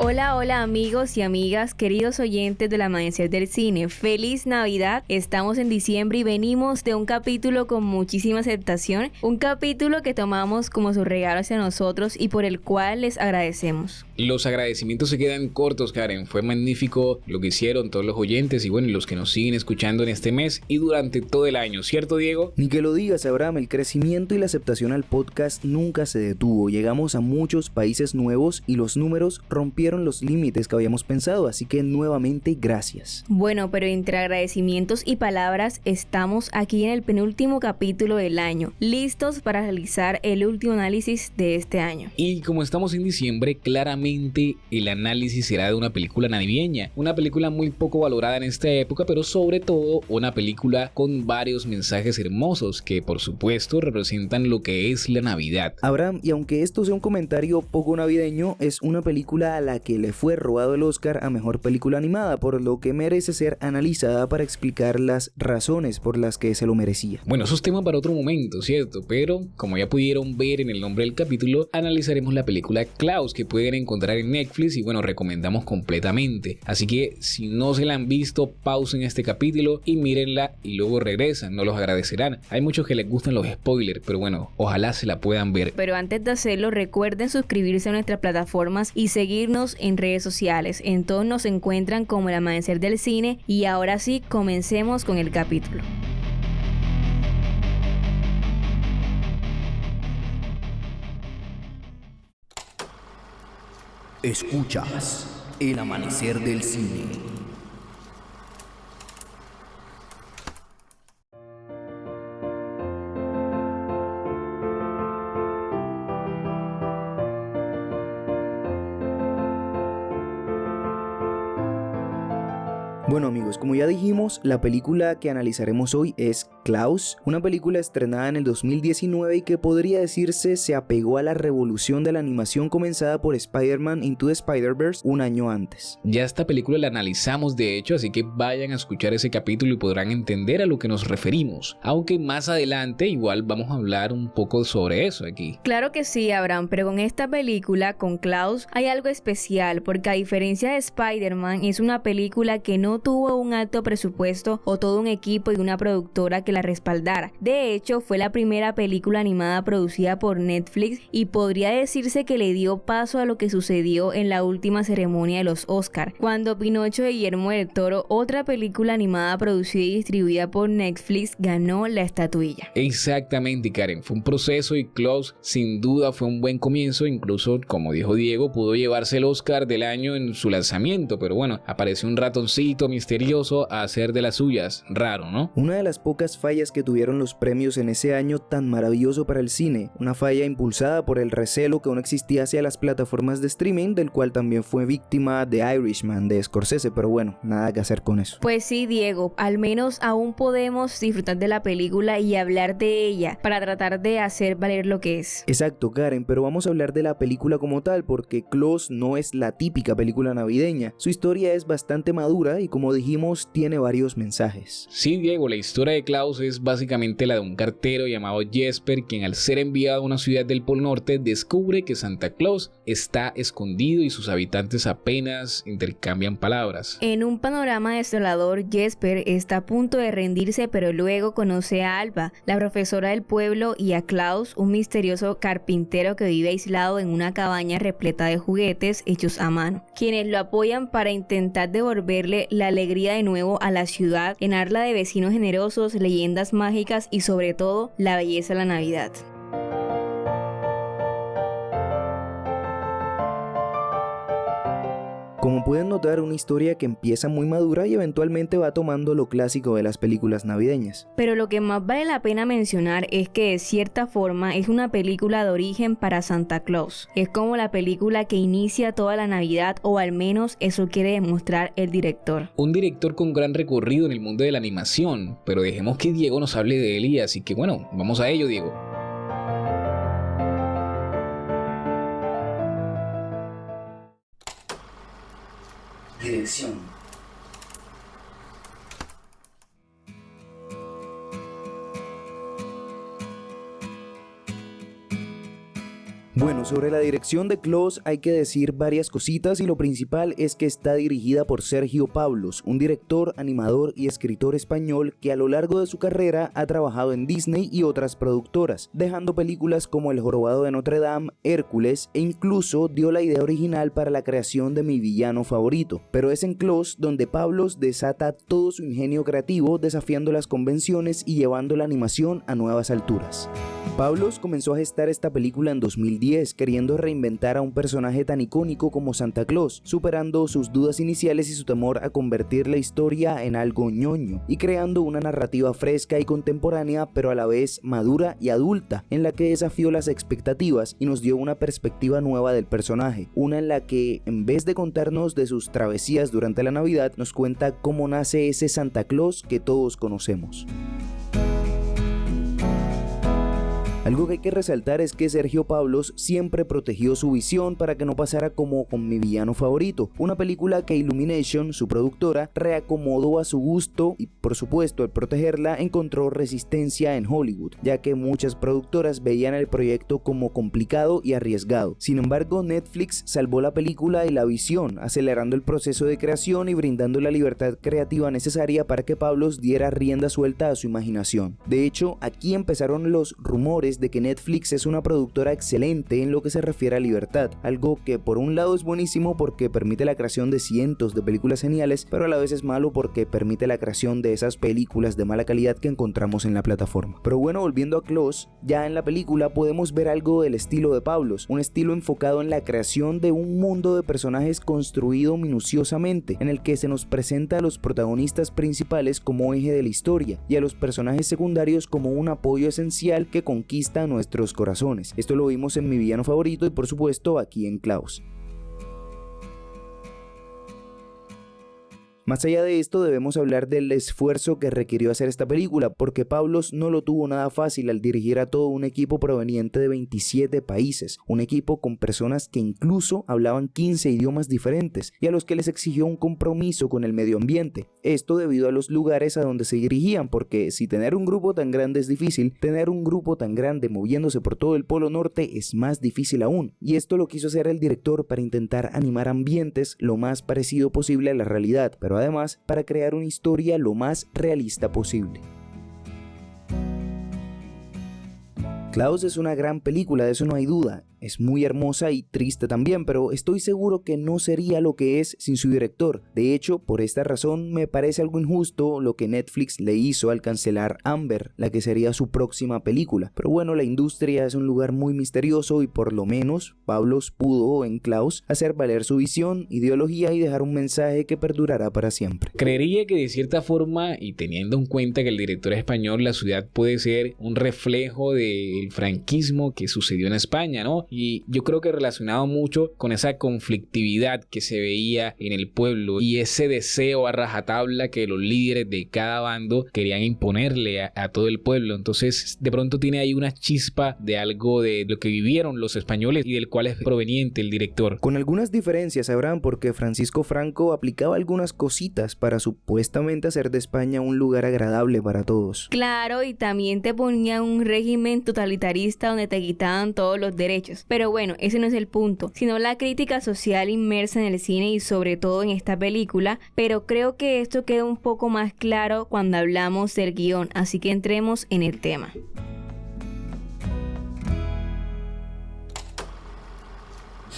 Hola, hola amigos y amigas, queridos oyentes del Amanecer del Cine. ¡Feliz Navidad! Estamos en diciembre y venimos de un capítulo con muchísima aceptación. Un capítulo que tomamos como su regalo hacia nosotros y por el cual les agradecemos. Los agradecimientos se quedan cortos, Karen. Fue magnífico lo que hicieron todos los oyentes y bueno, los que nos siguen escuchando en este mes y durante todo el año, ¿cierto, Diego? Ni que lo digas, Abraham, el crecimiento y la aceptación al podcast nunca se detuvo. Llegamos a muchos países nuevos y los números rompieron los límites que habíamos pensado, así que nuevamente gracias. Bueno, pero entre agradecimientos y palabras estamos aquí en el penúltimo capítulo del año, listos para realizar el último análisis de este año. Y como estamos en diciembre, claramente el análisis será de una película navideña, una película muy poco valorada en esta época, pero sobre todo una película con varios mensajes hermosos que por supuesto representan lo que es la Navidad. Abraham, y aunque esto sea un comentario poco navideño, es una película a la que le fue robado el Oscar a Mejor Película Animada, por lo que merece ser analizada para explicar las razones por las que se lo merecía. Bueno, esos temas para otro momento, ¿cierto? Pero como ya pudieron ver en el nombre del capítulo, analizaremos la película Klaus, que pueden encontrar en Netflix y bueno, recomendamos completamente. Así que si no se la han visto, pausen este capítulo y mírenla y luego regresan, nos los agradecerán. Hay muchos que les gustan los spoilers, pero bueno, ojalá se la puedan ver. Pero antes de hacerlo, recuerden suscribirse a nuestras plataformas y seguirnos en redes sociales. En todos nos encuentran como El Amanecer del Cine y ahora sí, comencemos con el capítulo. Escuchas El Amanecer del Cine. Bueno amigos, como ya dijimos, la película que analizaremos hoy es Klaus, una película estrenada en el 2019 y que podría decirse se apegó a la revolución de la animación comenzada por Spider-Man Into the Spider-Verse un año antes. Ya esta película la analizamos de hecho, así que vayan a escuchar ese capítulo y podrán entender a lo que nos referimos, aunque más adelante igual vamos a hablar un poco sobre eso aquí. Claro que sí, Abraham, pero con esta película, con Klaus, hay algo especial porque a diferencia de Spider-Man, es una película que no tuvo un alto presupuesto o todo un equipo y una productora que la respaldara. De hecho, fue la primera película animada producida por Netflix y podría decirse que le dio paso a lo que sucedió en la última ceremonia de los Oscar, cuando Pinocho de Guillermo del Toro, otra película animada producida y distribuida por Netflix, ganó la estatuilla. Exactamente, Karen, fue un proceso y Klaus sin duda fue un buen comienzo, incluso como dijo Diego, pudo llevarse el Oscar del año en su lanzamiento, pero bueno, apareció un ratoncito misterioso a hacer de las suyas, raro, ¿no? Una de las pocas fallas que tuvieron los premios en ese año tan maravilloso para el cine, una falla impulsada por el recelo que aún existía hacia las plataformas de streaming, del cual también fue víctima de Irishman de Scorsese, pero bueno, nada que hacer con eso. Pues sí, Diego, al menos aún podemos disfrutar de la película y hablar de ella para tratar de hacer valer lo que es. Exacto, Karen, pero vamos a hablar de la película como tal, porque Klaus no es la típica película navideña. Su historia es bastante madura y como dijimos, tiene varios mensajes. Sí, Diego, la historia de Klaus es básicamente la de un cartero llamado Jesper, quien al ser enviado a una ciudad del Polo Norte descubre que Santa Claus está escondido y sus habitantes apenas intercambian palabras. En un panorama desolador, Jesper está a punto de rendirse, pero luego conoce a Alba, la profesora del pueblo, y a Klaus, un misterioso carpintero que vive aislado en una cabaña repleta de juguetes hechos a mano, quienes lo apoyan para intentar devolverle la alegría de nuevo a la ciudad, llenarla de vecinos generosos, leyendas mágicas y sobre todo la belleza de la Navidad. Como pueden notar, una historia que empieza muy madura y eventualmente va tomando lo clásico de las películas navideñas. Pero lo que más vale la pena mencionar es que de cierta forma es una película de origen para Santa Claus. Es como la película que inicia toda la Navidad, o al menos eso quiere demostrar el director. Un director con gran recorrido en el mundo de la animación, pero dejemos que Diego nos hable de él y así que bueno, vamos a ello, Diego. Dirección. Bueno, sobre la dirección de Klaus hay que decir varias cositas y lo principal es que está dirigida por Sergio Pablos, un director, animador y escritor español que a lo largo de su carrera ha trabajado en Disney y otras productoras, dejando películas como El Jorobado de Notre Dame, Hércules e incluso dio la idea original para la creación de Mi villano favorito. Pero es en Klaus donde Pablos desata todo su ingenio creativo, desafiando las convenciones y llevando la animación a nuevas alturas. Pablos comenzó a gestar esta película en 2010, queriendo reinventar a un personaje tan icónico como Santa Claus, superando sus dudas iniciales y su temor a convertir la historia en algo ñoño, y creando una narrativa fresca y contemporánea, pero a la vez madura y adulta, en la que desafió las expectativas y nos dio una perspectiva nueva del personaje, una en la que, en vez de contarnos de sus travesías durante la Navidad, nos cuenta cómo nace ese Santa Claus que todos conocemos. Algo que hay que resaltar es que Sergio Pablos siempre protegió su visión para que no pasara como con Mi villano favorito, una película que Illumination, su productora, reacomodó a su gusto y por supuesto al protegerla encontró resistencia en Hollywood, ya que muchas productoras veían el proyecto como complicado y arriesgado. Sin embargo, Netflix salvó la película y la visión, acelerando el proceso de creación y brindando la libertad creativa necesaria para que Pablos diera rienda suelta a su imaginación. De hecho, aquí empezaron los rumores de que Netflix es una productora excelente en lo que se refiere a libertad, algo que por un lado es buenísimo porque permite la creación de cientos de películas geniales, pero a la vez es malo porque permite la creación de esas películas de mala calidad que encontramos en la plataforma. Pero bueno, volviendo a Klaus, ya en la película podemos ver algo del estilo de Pablos, un estilo enfocado en la creación de un mundo de personajes construido minuciosamente, en el que se nos presenta a los protagonistas principales como eje de la historia y a los personajes secundarios como un apoyo esencial que conquista nuestros corazones. Esto lo vimos en Mi villano favorito y por supuesto aquí en Klaus. Más allá de esto, debemos hablar del esfuerzo que requirió hacer esta película, porque Pablos no lo tuvo nada fácil al dirigir a todo un equipo proveniente de 27 países, un equipo con personas que incluso hablaban 15 idiomas diferentes y a los que les exigió un compromiso con el medio ambiente. Esto debido a los lugares a donde se dirigían, porque si tener un grupo tan grande es difícil, tener un grupo tan grande moviéndose por todo el Polo Norte es más difícil aún. Y esto lo quiso hacer el director para intentar animar ambientes lo más parecido posible a la realidad, pero además para crear una historia lo más realista posible. Klaus es una gran película, de eso no hay duda. Es muy hermosa y triste también, pero estoy seguro que no sería lo que es sin su director. De hecho, por esta razón me parece algo injusto lo que Netflix le hizo al cancelar Amber, la que sería su próxima película. Pero bueno, la industria es un lugar muy misterioso y por lo menos Pablos pudo en Klaus hacer valer su visión, ideología y dejar un mensaje que perdurará para siempre. Creería que de cierta forma, y teniendo en cuenta que el director es español, la ciudad puede ser un reflejo del franquismo que sucedió en España, ¿no? Y yo creo que relacionado mucho con esa conflictividad que se veía en el pueblo y ese deseo a rajatabla que los líderes de cada bando querían imponerle a todo el pueblo. Entonces de pronto tiene ahí una chispa de algo de lo que vivieron los españoles y del cual es proveniente el director. Con algunas diferencias, Abraham, porque Francisco Franco aplicaba algunas cositas para supuestamente hacer de España un lugar agradable para todos. Claro, y también te ponía un régimen totalitarista donde te quitaban todos los derechos. Pero bueno, ese no es el punto, sino la crítica social inmersa en el cine y sobre todo en esta película, pero creo que esto queda un poco más claro cuando hablamos del guión, así que entremos en el tema.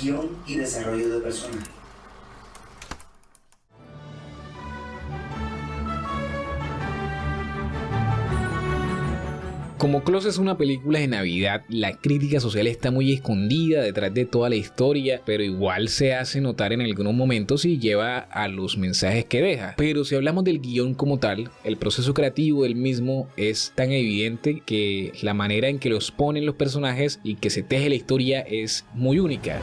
Guión y desarrollo de personaje. Como Klaus es una película de Navidad, la crítica social está muy escondida detrás de toda la historia, pero igual se hace notar en algunos momentos y lleva a los mensajes que deja. Pero si hablamos del guión como tal, el proceso creativo del mismo es tan evidente que la manera en que los ponen los personajes y que se teje la historia es muy única.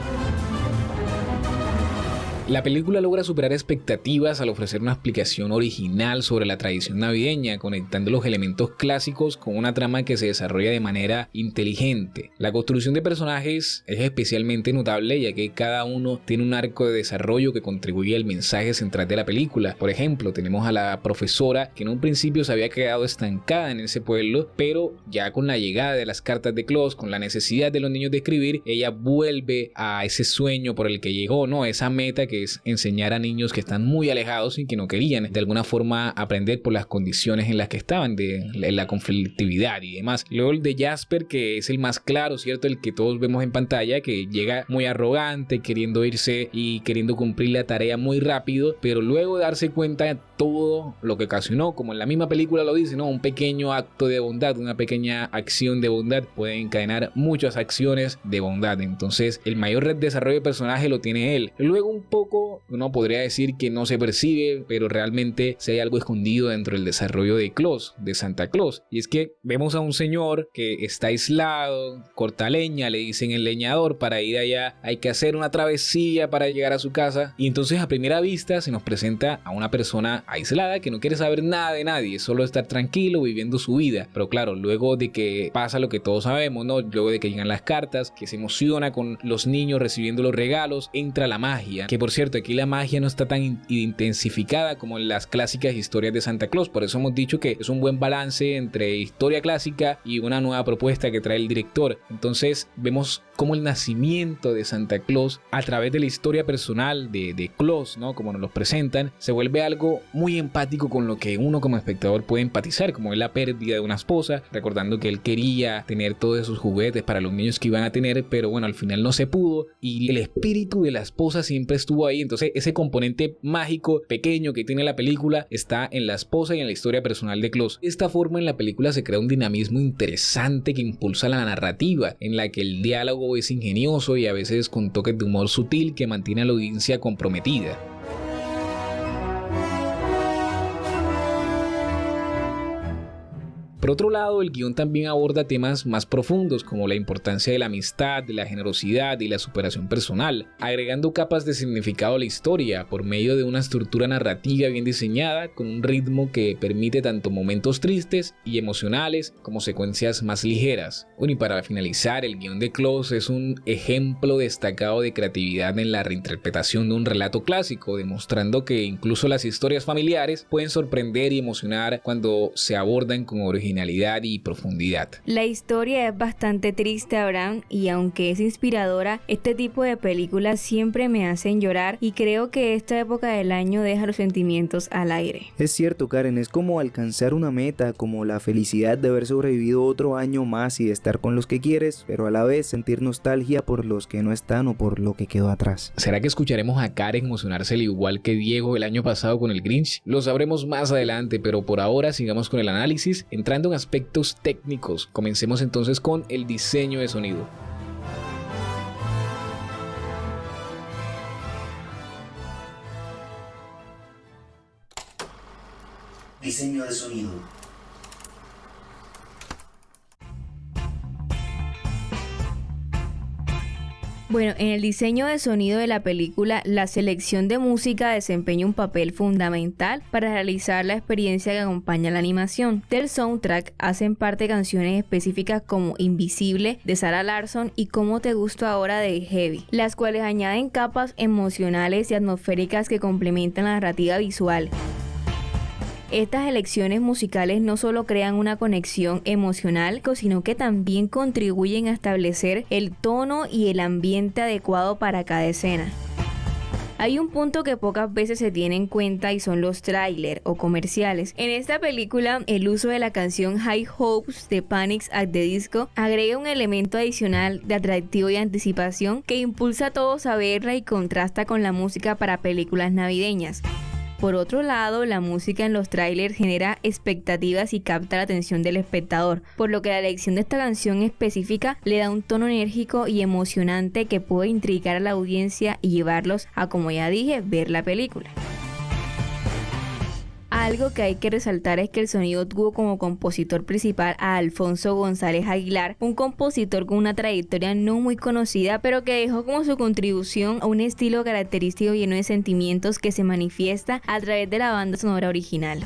La película logra superar expectativas al ofrecer una explicación original sobre la tradición navideña, conectando los elementos clásicos con una trama que se desarrolla de manera inteligente. La construcción de personajes es especialmente notable, ya que cada uno tiene un arco de desarrollo que contribuye al mensaje central de la película. Por ejemplo, tenemos a la profesora que en un principio se había quedado estancada en ese pueblo, pero ya con la llegada de las cartas de Claus, con la necesidad de los niños de escribir, ella vuelve a ese sueño por el que llegó, ¿no? Esa meta que es enseñar a niños que están muy alejados y que no querían de alguna forma aprender por las condiciones en las que estaban, de la conflictividad y demás. Luego el de Jasper, que es el más claro, ¿cierto? El que todos vemos en pantalla, que llega muy arrogante, queriendo irse y queriendo cumplir la tarea muy rápido, pero luego de darse cuenta de todo lo que ocasionó, como en la misma película lo dice, ¿no? Un pequeño acto de bondad, una pequeña acción de bondad puede encadenar muchas acciones de bondad. Entonces el mayor desarrollo de personaje lo tiene él. Luego un poco uno podría decir que no se percibe, pero realmente si hay algo escondido dentro del desarrollo de Claus, de Santa Claus, y es que vemos a un señor que está aislado, corta leña, le dicen el leñador, para ir allá hay que hacer una travesía para llegar a su casa, y entonces a primera vista se nos presenta a una persona aislada que no quiere saber nada de nadie, solo estar tranquilo viviendo su vida. Pero claro, luego de que pasa lo que todos sabemos, ¿no? Luego de que llegan las cartas, que se emociona con los niños recibiendo los regalos, entra la magia, que por cierto aquí la magia no está tan intensificada como en las clásicas historias de Santa Claus. Por eso hemos dicho que es un buen balance entre historia clásica y una nueva propuesta que trae el director. Entonces vemos cómo el nacimiento de Santa Claus a través de la historia personal de Claus, ¿no? Como nos los presentan, se vuelve algo muy empático con lo que uno como espectador puede empatizar, como es la pérdida de una esposa, recordando que él quería tener todos esos juguetes para los niños que iban a tener, pero bueno, al final no se pudo, y el espíritu de la esposa siempre estuvo ahí. Entonces ese componente mágico pequeño que tiene la película está en la esposa y en la historia personal de Claus. De esta forma en la película se crea un dinamismo interesante que impulsa la narrativa, en la que el diálogo es ingenioso y a veces con toques de humor sutil que mantiene a la audiencia comprometida. Por otro lado, el guión también aborda temas más profundos como la importancia de la amistad, de la generosidad y la superación personal, agregando capas de significado a la historia por medio de una estructura narrativa bien diseñada con un ritmo que permite tanto momentos tristes y emocionales como secuencias más ligeras. Bueno, y para finalizar, el guión de Claus es un ejemplo destacado de creatividad en la reinterpretación de un relato clásico, demostrando que incluso las historias familiares pueden sorprender y emocionar cuando se abordan con originalidad y profundidad. La historia es bastante triste, Abraham, y aunque es inspiradora, este tipo de películas siempre me hacen llorar y creo que esta época del año deja los sentimientos al aire. Es cierto, Karen, es como alcanzar una meta, como la felicidad de haber sobrevivido otro año más y de estar con los que quieres, pero a la vez sentir nostalgia por los que no están o por lo que quedó atrás. ¿Será que escucharemos a Karen emocionarse al igual que Diego el año pasado con el Grinch? Lo sabremos más adelante, pero por ahora sigamos con el análisis, entrando en aspectos técnicos. Comencemos entonces con el diseño de sonido. Diseño de sonido. Bueno, en el diseño de sonido de la película, la selección de música desempeña un papel fundamental para realizar la experiencia que acompaña la animación. Del soundtrack hacen parte canciones específicas como Invisible de Sarah Larsson y Cómo te gusto ahora de Heavy, las cuales añaden capas emocionales y atmosféricas que complementan la narrativa visual. Estas elecciones musicales no solo crean una conexión emocional, sino que también contribuyen a establecer el tono y el ambiente adecuado para cada escena. Hay un punto que pocas veces se tiene en cuenta y son los trailers o comerciales. En esta película, el uso de la canción High Hopes de Panic at the Disco agrega un elemento adicional de atractivo y anticipación que impulsa a todos a verla y contrasta con la música para películas navideñas. Por otro lado, la música en los trailers genera expectativas y capta la atención del espectador, por lo que la elección de esta canción específica le da un tono enérgico y emocionante que puede intrigar a la audiencia y llevarlos a, como ya dije, ver la película. Algo que hay que resaltar es que el sonido tuvo como compositor principal a Alfonso González Aguilar, un compositor con una trayectoria no muy conocida, pero que dejó como su contribución a un estilo característico lleno de sentimientos que se manifiesta a través de la banda sonora original.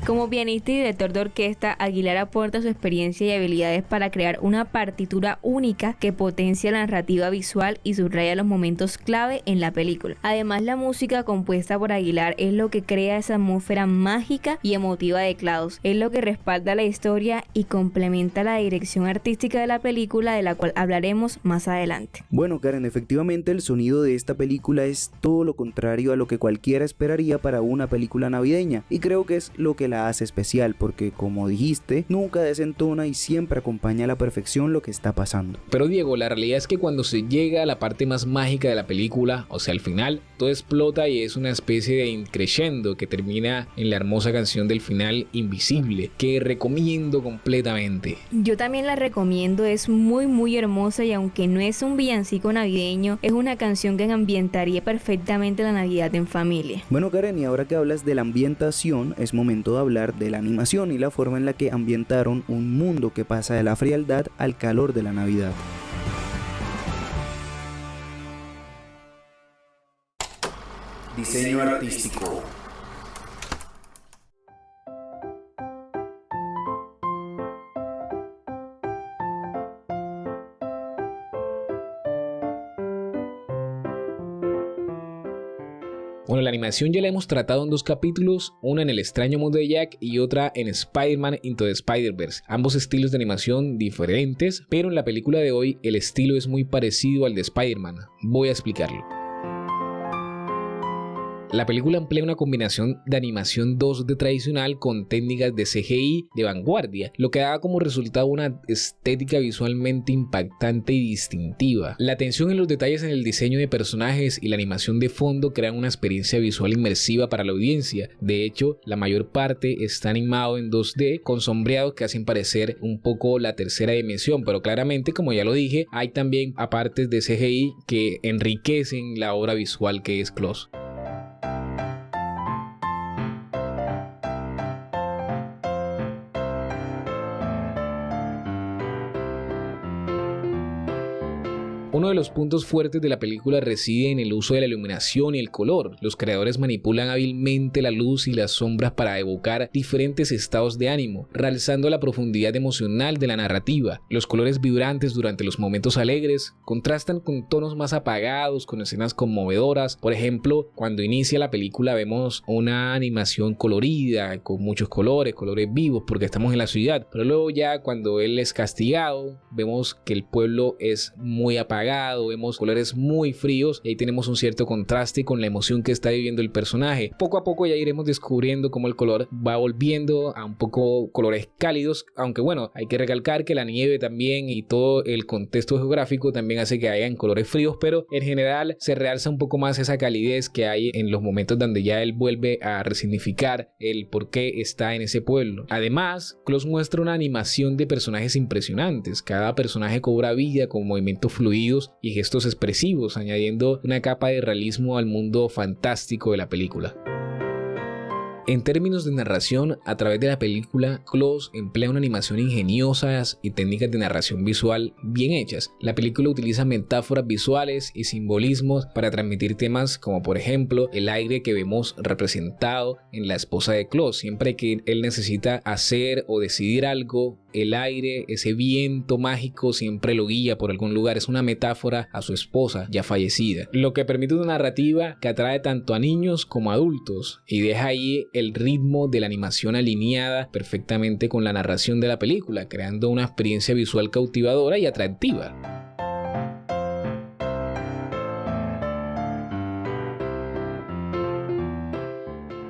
Como pianista y director de orquesta, Aguilar aporta su experiencia y habilidades para crear una partitura única que potencia la narrativa visual y subraya los momentos clave en la película. Además, la música compuesta por Aguilar es lo que crea esa atmósfera mágica y emotiva de Klaus, es lo que respalda la historia y complementa la dirección artística de la película, de la cual hablaremos más adelante. Bueno, Karen, efectivamente el sonido de esta película es todo lo contrario a lo que cualquiera esperaría para una película navideña, y creo que es lo que la hace especial porque, como dijiste, nunca desentona y siempre acompaña a la perfección lo que está pasando. Pero Diego, la realidad es que cuando se llega a la parte más mágica de la película, o sea al final, todo explota y es una especie de increscendo que termina en la hermosa canción del final Invisible, que recomiendo completamente. Yo también la recomiendo, es muy hermosa y aunque no es un villancico navideño, es una canción que ambientaría perfectamente la Navidad en familia. Bueno, Karen, y ahora que hablas de la ambientación, es momento de hablar de la animación y la forma en la que ambientaron un mundo que pasa de la frialdad al calor de la Navidad. Diseño artístico. Bueno, la animación ya la hemos tratado en 2 capítulos, una en El extraño mundo de Jack y otra en Spider-Man Into the Spider-Verse. Ambos estilos de animación diferentes, pero en la película de hoy el estilo es muy parecido al de Spider-Man. Voy a explicarlo. La película emplea una combinación de animación 2D tradicional con técnicas de CGI de vanguardia, lo que da como resultado una estética visualmente impactante y distintiva. La atención en los detalles en el diseño de personajes y la animación de fondo crean una experiencia visual inmersiva para la audiencia. De hecho, la mayor parte está animado en 2D con sombreados que hacen parecer un poco la tercera dimensión, pero claramente, como ya lo dije, hay también apartes de CGI que enriquecen la obra visual que es Klaus. Uno de los puntos fuertes de la película reside en el uso de la iluminación y el color. Los creadores manipulan hábilmente la luz y las sombras para evocar diferentes estados de ánimo, realzando la profundidad emocional de la narrativa. Los colores vibrantes durante los momentos alegres contrastan con tonos más apagados, con escenas conmovedoras. Por ejemplo, cuando inicia la película vemos una animación colorida, con muchos colores vivos, porque estamos en la ciudad. Pero luego ya cuando él es castigado, vemos que el pueblo es muy apagado, vemos colores muy fríos y ahí tenemos un cierto contraste con la emoción que está viviendo el personaje. Poco a poco ya iremos descubriendo cómo el color va volviendo a un poco colores cálidos, aunque bueno, hay que recalcar que la nieve también y todo el contexto geográfico también hace que hayan colores fríos, pero en general se realza un poco más esa calidez que hay en los momentos donde ya él vuelve a resignificar el por qué está en ese pueblo. Además, Klaus muestra una animación de personajes impresionantes. Cada personaje cobra vida con movimientos fluidos y gestos expresivos, añadiendo una capa de realismo al mundo fantástico de la película. En términos de narración, a través de la película, Klaus emplea una animación ingeniosa y técnicas de narración visual bien hechas. La película utiliza metáforas visuales y simbolismos para transmitir temas como por ejemplo el aire que vemos representado en la esposa de Klaus. Siempre que él necesita hacer o decidir algo, el aire, ese viento mágico siempre lo guía por algún lugar. Es una metáfora a su esposa ya fallecida, lo que permite una narrativa que atrae tanto a niños como a adultos y deja ahí el ritmo de la animación alineada perfectamente con la narración de la película, creando una experiencia visual cautivadora y atractiva.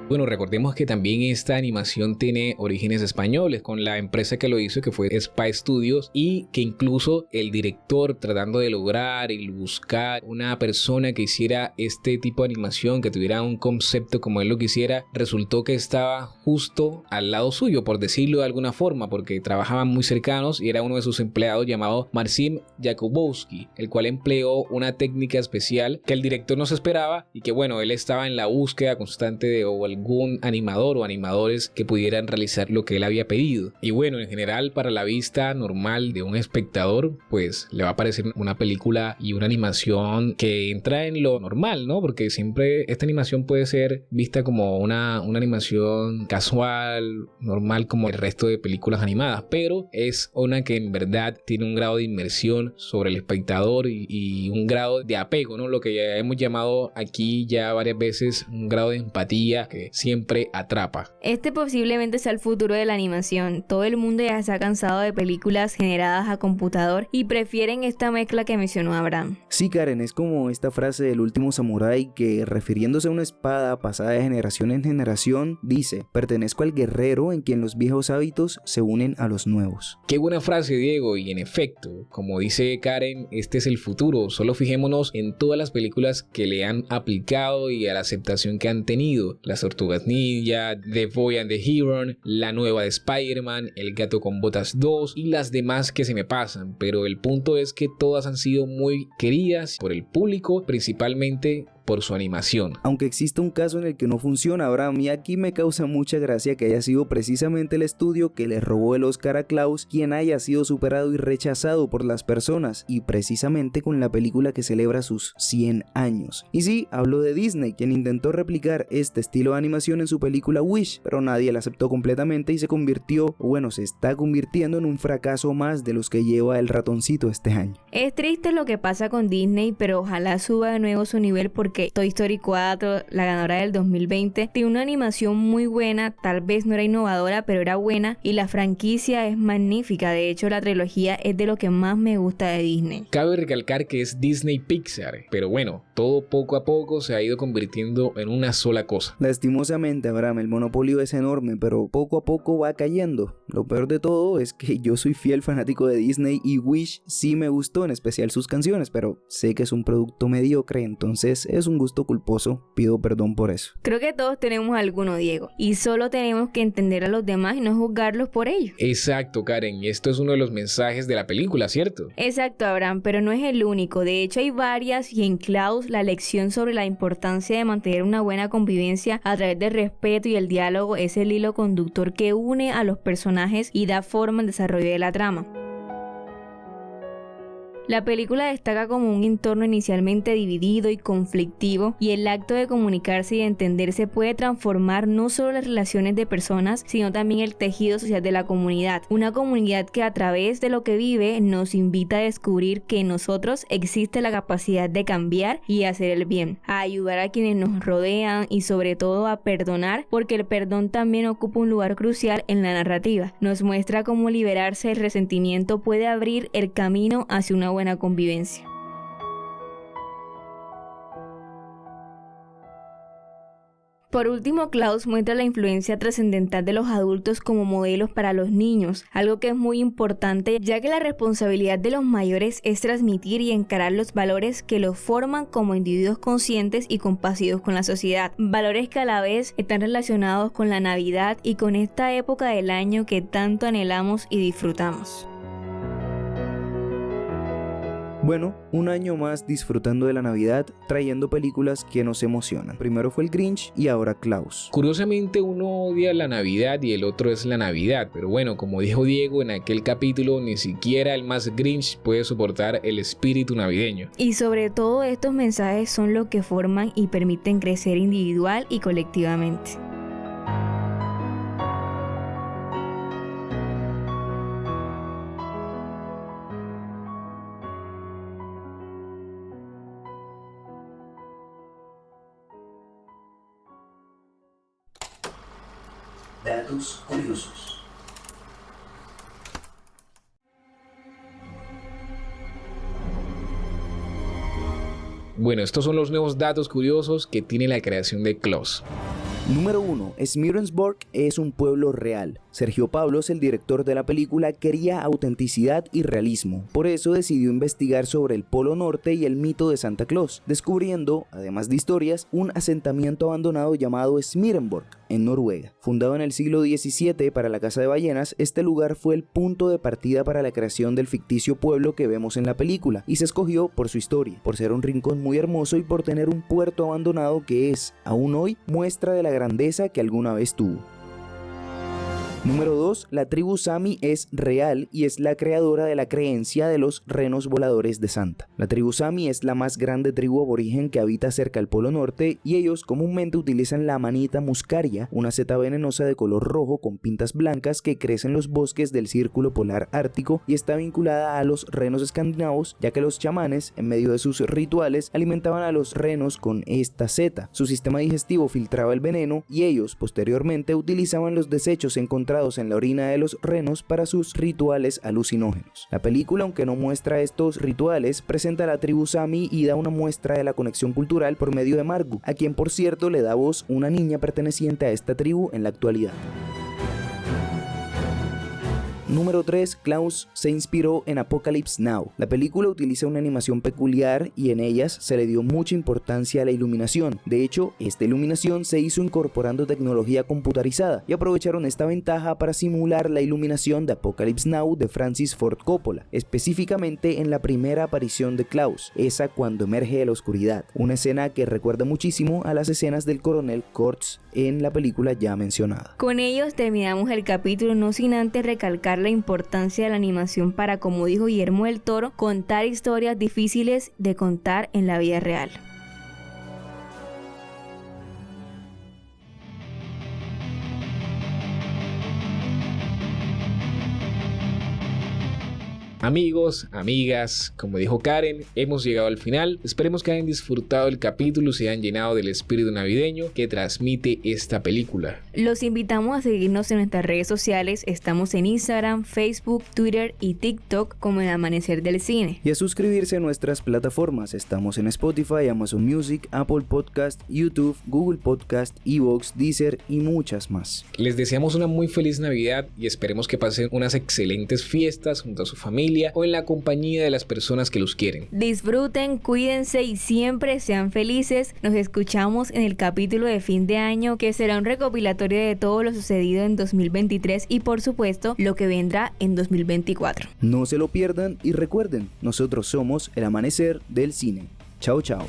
Bueno, recordemos que también esta animación tiene orígenes españoles, con la empresa que lo hizo, que fue Spy Studios, y que incluso el director, tratando de lograr y buscar una persona que hiciera este tipo de animación, que tuviera un concepto como él lo quisiera, resultó que estaba justo al lado suyo, por decirlo de alguna forma, porque trabajaban muy cercanos y era uno de sus empleados llamado Marcin Jakubowski, el cual empleó una técnica especial que el director no se esperaba y que bueno, él estaba en la búsqueda constante de algún algún animador o animadores que pudieran realizar lo que él había pedido. Y bueno, en general para la vista normal de un espectador, pues le va a parecer una película y una animación que entra en lo normal, ¿no? Porque siempre esta animación puede ser vista como una animación casual, normal como el resto de películas animadas, pero es una que en verdad tiene un grado de inmersión sobre el espectador y un grado de apego, ¿no? Lo que ya hemos llamado aquí ya varias veces un grado de empatía que siempre atrapa. Este posiblemente sea el futuro de la animación. Todo el mundo ya se ha cansado de películas generadas a computador y prefieren esta mezcla que mencionó Abraham. Sí, Karen, es como esta frase del último samurái que, refiriéndose a una espada pasada de generación en generación, dice: pertenezco al guerrero en quien los viejos hábitos se unen a los nuevos. Qué buena frase, Diego, y en efecto, como dice Karen, este es el futuro. Solo fijémonos en todas las películas que le han aplicado y a la aceptación que han tenido. Las Tortugas Ninja, The Boy and the Heron, la nueva de Spider-Man, El Gato con Botas 2 y las demás que se me pasan, pero el punto es que todas han sido muy queridas por el público, principalmente por su animación. Aunque existe un caso en el que no funciona, Abraham, y aquí me causa mucha gracia que haya sido precisamente el estudio que le robó el Oscar a Klaus quien haya sido superado y rechazado por las personas, y precisamente con la película que celebra sus 100 años. Y sí, hablo de Disney, quien intentó replicar este estilo de animación en su película Wish, pero nadie la aceptó completamente y se está convirtiendo en un fracaso más de los que lleva el ratoncito este año. Es triste lo que pasa con Disney, pero ojalá suba de nuevo su nivel porque Toy Story 4, la ganadora del 2020, tiene una animación muy buena, tal vez no era innovadora, pero era buena y la franquicia es magnífica. De hecho, la trilogía es de lo que más me gusta de Disney. Cabe recalcar que es Disney Pixar, pero bueno, todo poco a poco se ha ido convirtiendo en una sola cosa. Lastimosamente, Abraham, el monopolio es enorme, pero poco a poco va cayendo. Lo peor de todo es que yo soy fiel fanático de Disney y Wish sí me gustó, en especial sus canciones, pero sé que es un producto mediocre, entonces es un gusto culposo, pido perdón por eso. Creo que todos tenemos alguno, Diego, y solo tenemos que entender a los demás y no juzgarlos por ello. Exacto, Karen, y esto es uno de los mensajes de la película, ¿cierto? Exacto, Abraham, pero no es el único. De hecho, hay varias, y en Klaus la lección sobre la importancia de mantener una buena convivencia a través del respeto y el diálogo es el hilo conductor que une a los personajes y da forma al desarrollo de la trama. La película destaca como un entorno inicialmente dividido y conflictivo, y el acto de comunicarse y de entenderse puede transformar no solo las relaciones de personas, sino también el tejido social de la comunidad. Una comunidad que a través de lo que vive nos invita a descubrir que en nosotros existe la capacidad de cambiar y hacer el bien, a ayudar a quienes nos rodean y sobre todo a perdonar, porque el perdón también ocupa un lugar crucial en la narrativa. Nos muestra cómo liberarse del resentimiento puede abrir el camino hacia una buena convivencia. Por último, Klaus muestra la influencia trascendental de los adultos como modelos para los niños, algo que es muy importante ya que la responsabilidad de los mayores es transmitir y encarar los valores que los forman como individuos conscientes y compasivos con la sociedad, valores que a la vez están relacionados con la Navidad y con esta época del año que tanto anhelamos y disfrutamos. Bueno, un año más disfrutando de la Navidad, trayendo películas que nos emocionan. Primero fue el Grinch y ahora Klaus. Curiosamente uno odia la Navidad y el otro es la Navidad, pero bueno, como dijo Diego en aquel capítulo, ni siquiera el más Grinch puede soportar el espíritu navideño. Y sobre todo estos mensajes son lo que forman y permiten crecer individual y colectivamente. Datos curiosos. Bueno, estos son los nuevos datos curiosos que tiene la creación de Klaus. Número 1. Smirensburg es un pueblo real. Sergio Pablos, el director de la película, quería autenticidad y realismo. Por eso decidió investigar sobre el Polo Norte y el mito de Santa Claus, descubriendo, además de historias, un asentamiento abandonado llamado Smirrenborg, en Noruega. Fundado en el siglo XVII para la caza de ballenas, este lugar fue el punto de partida para la creación del ficticio pueblo que vemos en la película, y se escogió por su historia, por ser un rincón muy hermoso y por tener un puerto abandonado que es, aún hoy, muestra de la grandeza que alguna vez tuvo. Número 2. La tribu Sami es real y es la creadora de la creencia de los renos voladores de Santa. La tribu Sami es la más grande tribu aborigen que habita cerca al Polo Norte y ellos comúnmente utilizan la Amanita muscaria, una seta venenosa de color rojo con pintas blancas que crece en los bosques del Círculo Polar Ártico y está vinculada a los renos escandinavos, ya que los chamanes, en medio de sus rituales, alimentaban a los renos con esta seta. Su sistema digestivo filtraba el veneno y ellos, posteriormente, utilizaban los desechos encontrados en la orina de los renos para sus rituales alucinógenos. La película, aunque no muestra estos rituales, presenta a la tribu Sami y da una muestra de la conexión cultural por medio de Margu, a quien por cierto le da voz una niña perteneciente a esta tribu en la actualidad. Número 3. Klaus se inspiró en Apocalypse Now. La película utiliza una animación peculiar y en ellas se le dio mucha importancia a la iluminación. De hecho, esta iluminación se hizo incorporando tecnología computarizada y aprovecharon esta ventaja para simular la iluminación de Apocalypse Now de Francis Ford Coppola, específicamente en la primera aparición de Klaus, esa cuando emerge de la oscuridad, una escena que recuerda muchísimo a las escenas del coronel Kurtz en la película ya mencionada. Con ellos terminamos el capítulo, no sin antes recalcar la importancia de la animación para, como dijo Guillermo del Toro, contar historias difíciles de contar en la vida real. Amigos, amigas, como dijo Karen, hemos llegado al final. Esperemos que hayan disfrutado el capítulo y se hayan llenado del espíritu navideño que transmite esta película. Los invitamos a seguirnos en nuestras redes sociales. Estamos en Instagram, Facebook, Twitter y TikTok como El Amanecer del Cine. Y a suscribirse a nuestras plataformas. Estamos en Spotify, Amazon Music, Apple Podcast, YouTube, Google Podcast, Evox, Deezer y muchas más. Les deseamos una muy feliz Navidad y esperemos que pasen unas excelentes fiestas junto a su familia o en la compañía de las personas que los quieren. Disfruten, cuídense y siempre sean felices. Nos escuchamos en el capítulo de fin de año, que será un recopilatorio de todo lo sucedido en 2023 y por supuesto lo que vendrá en 2024. No se lo pierdan y recuerden, nosotros somos El Amanecer del Cine. Chao, chao.